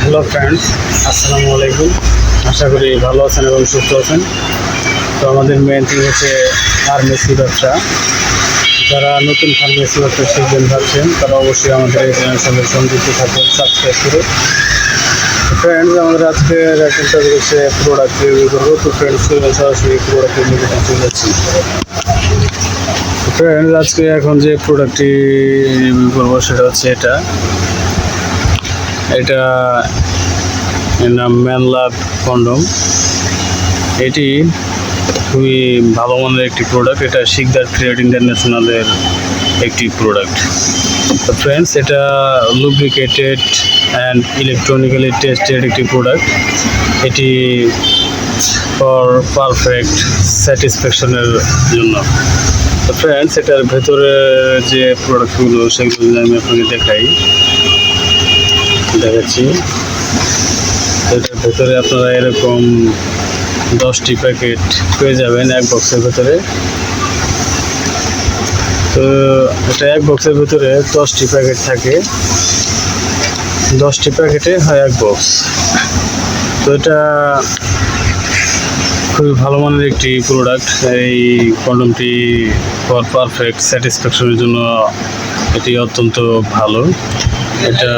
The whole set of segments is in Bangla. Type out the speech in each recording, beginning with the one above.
হ্যালো ফ্রেন্ডস, আসসালামু আলাইকুম। আশা করি ভালো আছেন এবং সুস্থ আছেন। তো আমাদের মেন থিং হচ্ছে ফার্মেসি ব্যবসা। যারা নতুন ফার্মেসি ব্যবসা শিখবেন ভাবছেন তারা অবশ্যই আমাদের এই চ্যানেলের সঙ্গে সংযুক্ত থাকবেন, সাবস্ক্রাইব করে। ফ্রেন্ডস, আমাদের আজকের একটা টপিক হচ্ছে প্রোডাক্ট রিভিউ করবো। তো ফ্রেন্ডস, সরাসরি প্রোডাক্ট রিভিউ চলে যাচ্ছি। ফ্রেন্ডস, আজকে এখন যে প্রোডাক্টটি রিভিউ করবো সেটা হচ্ছে এটা এর নাম ম্যান লাভ কন্ডম। এটি খুবই ভালো মানের একটি প্রোডাক্ট। এটা শিকদার ট্রেড ইন্টারন্যাশনালের একটি প্রোডাক্ট। তো ফ্রেন্ডস, এটা লুব্রিকেটেড অ্যান্ড ইলেকট্রনিক্যালি টেস্টেড একটি প্রোডাক্ট। এটি ফর পারফেক্ট স্যাটিসফ্যাকশনের জন্য। তো ফ্রেন্ডস, এটার ভেতরে যে প্রোডাক্টগুলো সেগুলো যদি আমি আপনাকে দেখাচ্ছি। এটার ভেতরে আপনারা এরকম 10টি প্যাকেট পেয়ে যাবেন এক বক্সের ভেতরে। তো এটা এক বক্সের ভেতরে 10টি প্যাকেট থাকে, 10টি প্যাকেটে হয় এক বক্স। তো এটা খুবই ভালো মানের একটি প্রোডাক্ট। এই কন্ডমটি ফর পারফেক্ট স্যাটিসফ্যাকশনের জন্য এটি অত্যন্ত ভালো। এটা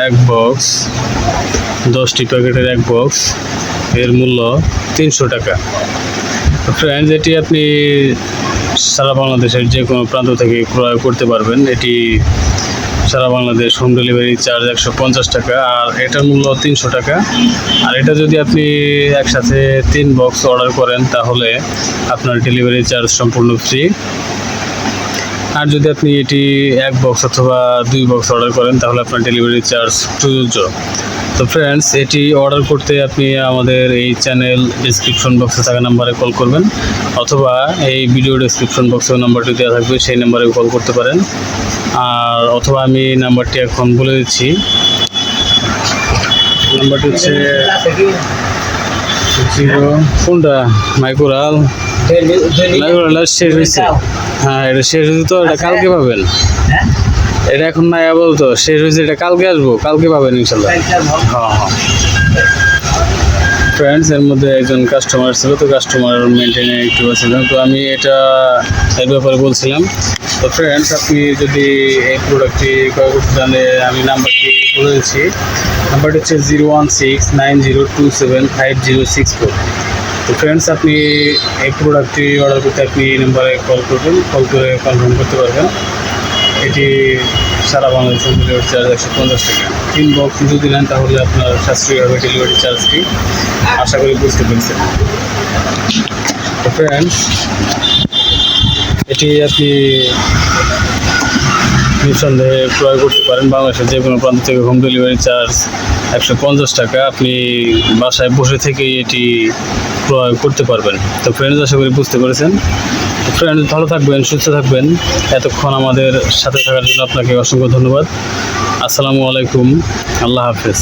এক বক্স, 10টি প্যাকেটের এক বক্স, এর মূল্য 300 টাকা। ফ্রেন্ডস, এটি আপনি সারা বাংলাদেশের যে কোনো প্রান্ত থেকে ক্রয় করতে পারবেন। এটি সারা বাংলাদেশ হোম ডেলিভারি চার্জ 150 টাকা, আর এটার মূল্য 300 টাকা। আর এটা যদি আপনি একসাথে 3 বক্স অর্ডার করেন তাহলে আপনার ডেলিভারি চার্জ সম্পূর্ণ ফ্রি। আর যদি আপনি এটি এক বক্স অথবা 2 বক্স অর্ডার করেন তাহলে আপনার ডেলিভারি চার্জ প্রযোজ্য। তো ফ্রেন্ডস, এটি অর্ডার করতে আপনি আমাদের এই চ্যানেল ডিসক্রিপশন বক্সে থাকা নাম্বারে কল করবেন, অথবা এই ভিডিও ডিসক্রিপশন বক্সে নাম্বারটি দেওয়া থাকবে, সেই নাম্বারে কল করতে পারেন। আর অথবা আমি নাম্বারটি এখন বলে দিচ্ছি। নাম্বারটি হচ্ছে কোনটা মাইক্রোরাল শেষ হয়েছে। হ্যাঁ, এটা শেষ হয়েছে, তো এটা কালকে পাবেন। এটা এখন নাই বলতো, শেষ হয়েছে, এটা কালকে আসবো, কালকে পাবেন ইনশাল্লাহ। হ্যাঁ ফ্রেন্ডস, এর মধ্যে একজন কাস্টমার ছিল, তো কাস্টমার মেনটেনে একটু ছিলাম, তো আমি এটা এর ব্যাপারে বলছিলাম। তো ফ্রেন্ডস, আপনি যদি এই প্রোডাক্টটি ক্রয় করতে চান, আমি নাম্বারটি বলে দিচ্ছি। নাম্বারটি হচ্ছে 0169027506 তো ফ্রেন্ডস, আপনি এই প্রোডাক্টটি অর্ডার করতে আপনি এই নাম্বারে কল করবেন, কল করে কনফার্ম করতে পারবেন। এটি সারা বাংলাদেশের ডেলিভারি চার্জ 150 টাকা। 3 বক্স যদি নেন তাহলে আপনার সাশ্রয়ী হবে ডেলিভারি চার্জটি। আশা করি বুঝতে পেরেছেন। তো ফ্রেন্ডস, এটি আপনি নিঃসন্দেহে ক্রয় করতে পারেন। বাংলাদেশের যে কোনো প্রান্ত থেকে হোম ডেলিভারি চার্জ 150 টাকা। আপনি বাসায় বসে থেকেই এটি ক্রয় করতে পারবেন। তো ফ্রেন্ডস, আশা করি বুঝতে পেরেছেন। ফ্রেন্ডস, ভালো থাকবেন, সুস্থ থাকবেন। এতক্ষণ আমাদের সাথে থাকার জন্য আপনাকে অসংখ্য ধন্যবাদ। আসসালামু আলাইকুম, আল্লাহ হাফেজ।